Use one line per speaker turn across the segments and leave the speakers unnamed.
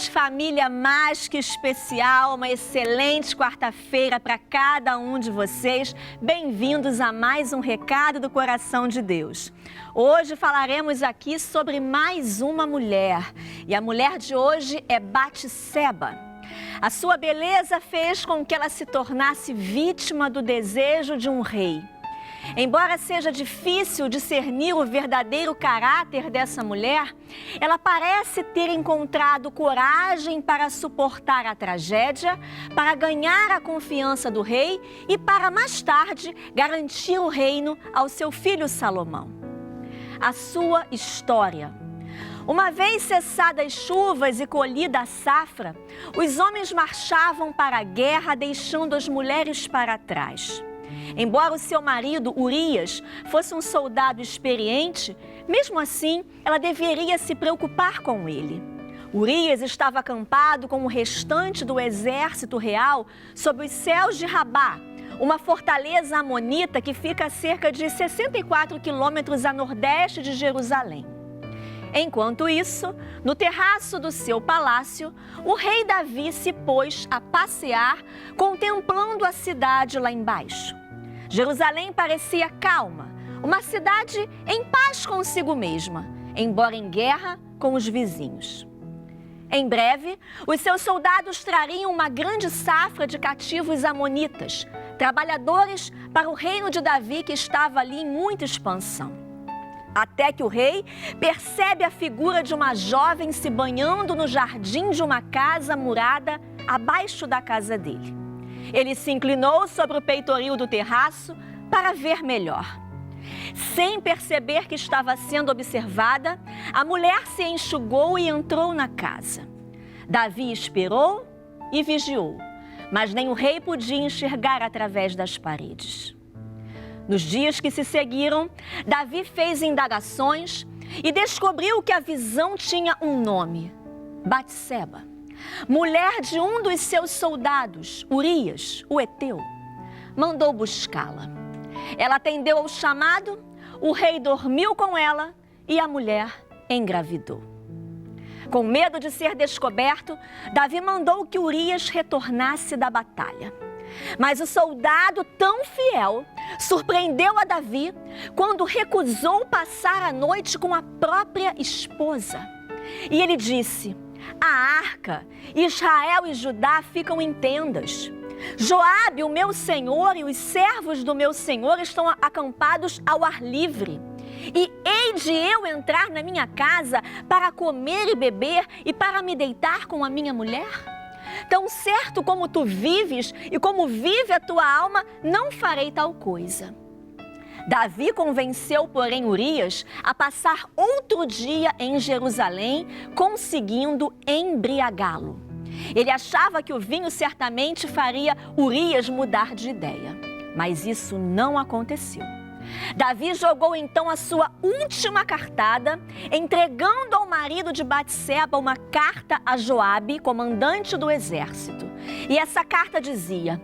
Deus, família mais que especial, uma excelente quarta-feira para cada um de vocês. Bem-vindos a mais um Recado do Coração de Deus. Hoje falaremos aqui sobre mais uma mulher, e a mulher de hoje é Batseba. A sua beleza fez com que ela se tornasse vítima do desejo de um rei. Embora seja difícil discernir o verdadeiro caráter dessa mulher, ela parece ter encontrado coragem para suportar a tragédia, para ganhar a confiança do rei e para, mais tarde, garantir o reino ao seu filho Salomão. A sua história. Uma vez cessadas as chuvas e colhida a safra, os homens marchavam para a guerra, deixando as mulheres para trás. Embora o seu marido, Urias, fosse um soldado experiente, mesmo assim, ela deveria se preocupar com ele. Urias estava acampado com o restante do exército real sob os céus de Rabá, uma fortaleza amonita que fica a cerca de 64 quilômetros a nordeste de Jerusalém. Enquanto isso, no terraço do seu palácio, o rei Davi se pôs a passear, contemplando a cidade lá embaixo. Jerusalém parecia calma, uma cidade em paz consigo mesma, embora em guerra com os vizinhos. Em breve, os seus soldados trariam uma grande safra de cativos amonitas, trabalhadores para o reino de Davi que estava ali em muita expansão. Até que o rei percebe a figura de uma jovem se banhando no jardim de uma casa murada abaixo da casa dele. Ele se inclinou sobre o peitoril do terraço para ver melhor. Sem perceber que estava sendo observada, a mulher se enxugou e entrou na casa. Davi esperou e vigiou, mas nem o rei podia enxergar através das paredes. Nos dias que se seguiram, Davi fez indagações e descobriu que a visão tinha um nome: Batseba, mulher de um dos seus soldados, Urias, o heteu. Mandou buscá-la. Ela atendeu ao chamado, o rei dormiu com ela e a mulher engravidou. Com medo de ser descoberto, Davi mandou que Urias retornasse da batalha. Mas o soldado tão fiel surpreendeu a Davi quando recusou passar a noite com a própria esposa. E ele disse: a arca, Israel e Judá ficam em tendas. Joabe, o meu senhor, e os servos do meu senhor estão acampados ao ar livre. E hei de eu entrar na minha casa para comer e beber e para me deitar com a minha mulher? Tão certo como tu vives e como vive a tua alma, não farei tal coisa. Davi convenceu, porém, Urias a passar outro dia em Jerusalém, conseguindo embriagá-lo. Ele achava que o vinho certamente faria Urias mudar de ideia, mas isso não aconteceu. Davi jogou então a sua última cartada, entregando ao marido de Batseba uma carta a Joabe, comandante do exército. E essa carta dizia: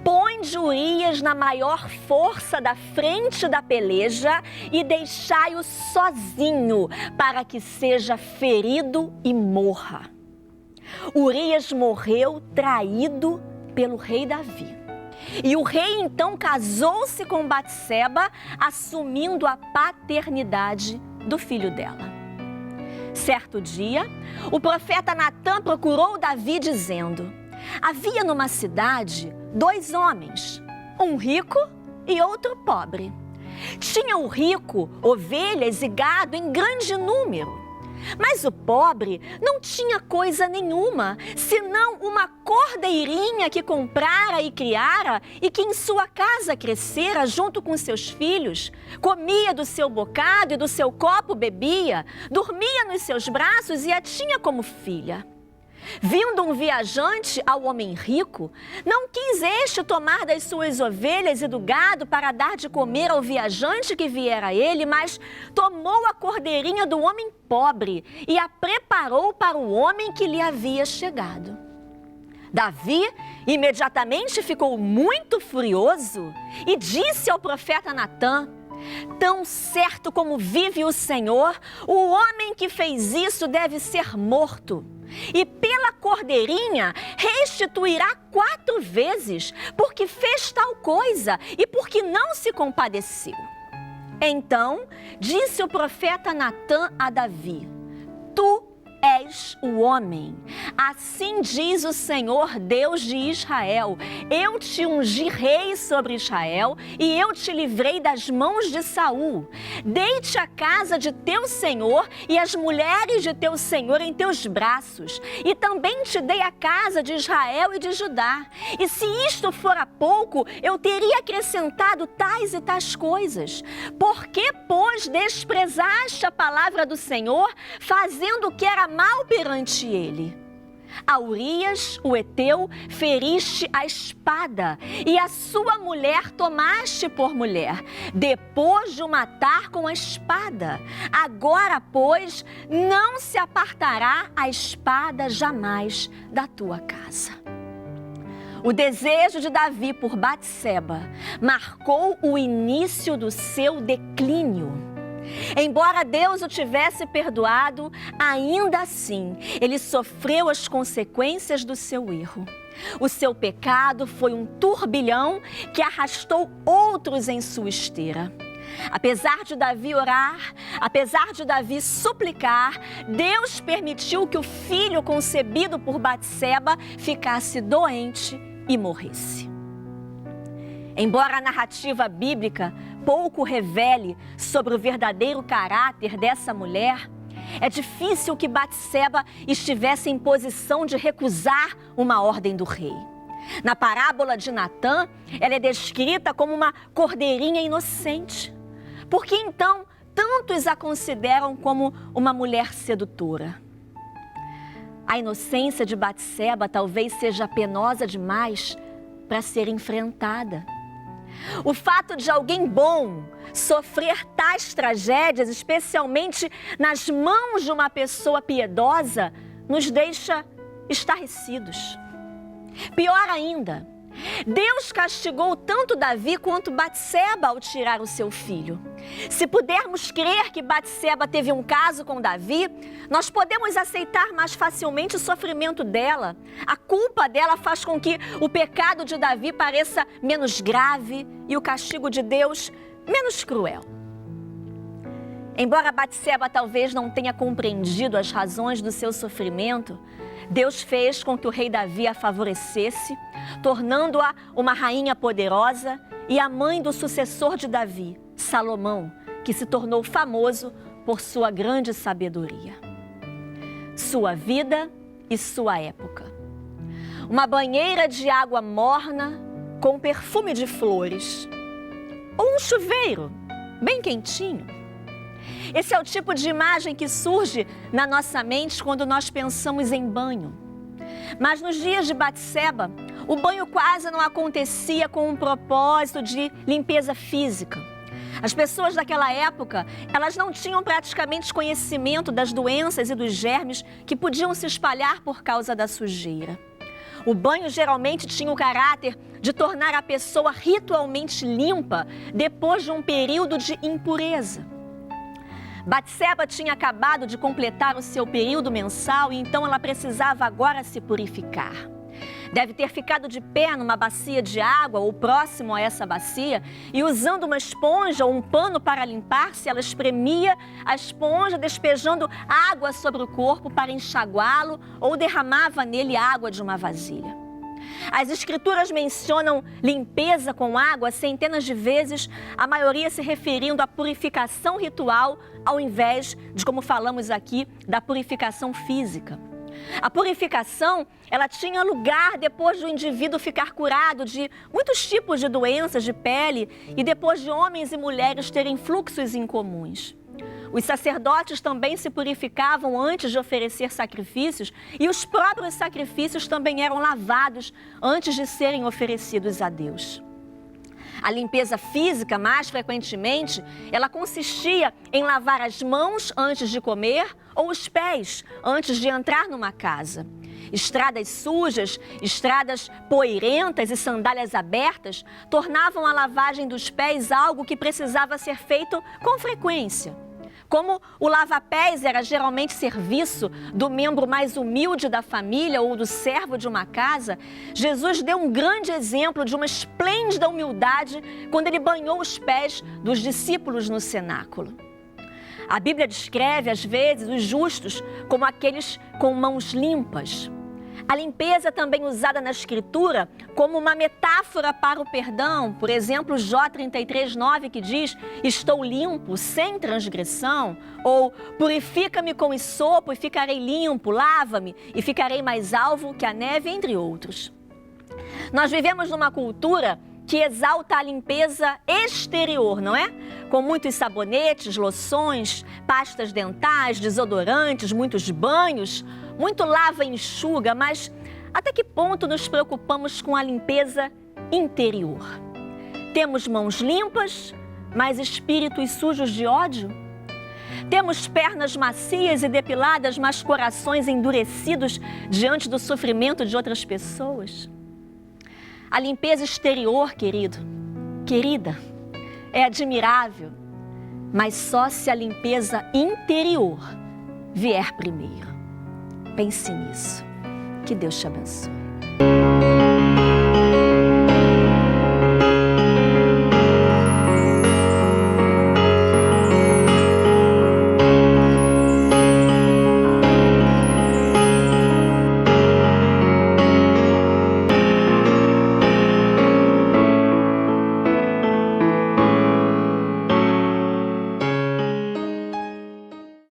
ponde Urias na maior força da frente da peleja e deixai-o sozinho, para que seja ferido e morra. Urias morreu traído pelo rei Davi. E o rei então casou-se com Batseba, assumindo a paternidade do filho dela. Certo dia, o profeta Natã procurou Davi dizendo: havia numa cidade 2 homens, um rico e outro pobre. Tinha o rico ovelhas e gado em grande número. Mas o pobre não tinha coisa nenhuma, senão uma cordeirinha que comprara e criara e que em sua casa crescera junto com seus filhos. Comia do seu bocado e do seu copo bebia, dormia nos seus braços e a tinha como filha. Vindo um viajante ao homem rico, não quis este tomar das suas ovelhas e do gado para dar de comer ao viajante que viera a ele, mas tomou a cordeirinha do homem pobre e a preparou para o homem que lhe havia chegado. Davi imediatamente ficou muito furioso e disse ao profeta Natã: Tão certo como vive o Senhor, o homem que fez isso deve ser morto. E pela cordeirinha restituirá 4 vezes, porque fez tal coisa e porque não se compadeceu. Então disse o profeta Natã a Davi: Tu és o homem. Assim diz o Senhor, Deus de Israel: eu te ungi rei sobre Israel e eu te livrei das mãos de Saul. Dei-te a casa de teu senhor e as mulheres de teu senhor em teus braços. E também te dei a casa de Israel e de Judá. E se isto fora pouco, eu teria acrescentado tais e tais coisas. Por que, pois, desprezaste a palavra do Senhor, fazendo o que era mal perante ele? A Urias, o heteu, feriste a espada, e a sua mulher tomaste por mulher, depois de o matar com a espada. Agora, pois, não se apartará a espada jamais da tua casa. O desejo de Davi por Batseba marcou o início do seu declínio. Embora Deus o tivesse perdoado, ainda assim, ele sofreu as consequências do seu erro. O seu pecado foi um turbilhão que arrastou outros em sua esteira. Apesar de Davi orar, apesar de Davi suplicar, Deus permitiu que o filho concebido por Batseba ficasse doente e morresse. Embora a narrativa bíblica pouco revele sobre o verdadeiro caráter dessa mulher, é difícil que Batseba estivesse em posição de recusar uma ordem do rei. Na parábola de Natã, ela é descrita como uma cordeirinha inocente. Por que então tantos a consideram como uma mulher sedutora? A inocência de Batseba talvez seja penosa demais para ser enfrentada. O fato de alguém bom sofrer tais tragédias, especialmente nas mãos de uma pessoa piedosa, nos deixa estarrecidos. Pior ainda, Deus castigou tanto Davi quanto Batseba ao tirar o seu filho. Se pudermos crer que Batseba teve um caso com Davi, nós podemos aceitar mais facilmente o sofrimento dela. A culpa dela faz com que o pecado de Davi pareça menos grave e o castigo de Deus menos cruel. Embora Batseba talvez não tenha compreendido as razões do seu sofrimento, Deus fez com que o rei Davi a favorecesse, tornando-a uma rainha poderosa e a mãe do sucessor de Davi, Salomão, que se tornou famoso por sua grande sabedoria. Sua vida e sua época. Uma banheira de água morna com perfume de flores. Ou um chuveiro bem quentinho. Esse é o tipo de imagem que surge na nossa mente quando nós pensamos em banho. Mas nos dias de Batseba, o banho quase não acontecia com um propósito de limpeza física. As pessoas daquela época, elas não tinham praticamente conhecimento das doenças e dos germes que podiam se espalhar por causa da sujeira. O banho geralmente tinha o caráter de tornar a pessoa ritualmente limpa depois de um período de impureza. Batseba tinha acabado de completar o seu período mensal e então ela precisava agora se purificar. Deve ter ficado de pé numa bacia de água ou próximo a essa bacia e usando uma esponja ou um pano para limpar-se, ela espremia a esponja despejando água sobre o corpo para enxaguá-lo ou derramava nele água de uma vasilha. As escrituras mencionam limpeza com água centenas de vezes, a maioria se referindo à purificação ritual, ao invés de, como falamos aqui, da purificação física. A purificação, ela tinha lugar depois do indivíduo ficar curado de muitos tipos de doenças de pele e depois de homens e mulheres terem fluxos incomuns. Os sacerdotes também se purificavam antes de oferecer sacrifícios e os próprios sacrifícios também eram lavados antes de serem oferecidos a Deus. A limpeza física, mais frequentemente, ela consistia em lavar as mãos antes de comer ou os pés antes de entrar numa casa. Estradas sujas, estradas poeirentas e sandálias abertas tornavam a lavagem dos pés algo que precisava ser feito com frequência. Como o lava-pés era geralmente serviço do membro mais humilde da família ou do servo de uma casa, Jesus deu um grande exemplo de uma esplêndida humildade quando ele banhou os pés dos discípulos no cenáculo. A Bíblia descreve, às vezes, os justos como aqueles com mãos limpas. A limpeza também usada na Escritura como uma metáfora para o perdão. Por exemplo, Jó 33:9, que diz: estou limpo, sem transgressão. Ou purifica-me com hisopo e ficarei limpo, lava-me e ficarei mais alvo que a neve, entre outros. Nós vivemos numa cultura que exalta a limpeza exterior, não é? Com muitos sabonetes, loções, pastas dentais, desodorantes, muitos banhos, muito lava e enxuga, mas até que ponto nos preocupamos com a limpeza interior? Temos mãos limpas, mas espíritos sujos de ódio? Temos pernas macias e depiladas, mas corações endurecidos diante do sofrimento de outras pessoas? A limpeza exterior, querida, é admirável, mas só se a limpeza interior vier primeiro. Pense nisso. Que Deus te abençoe.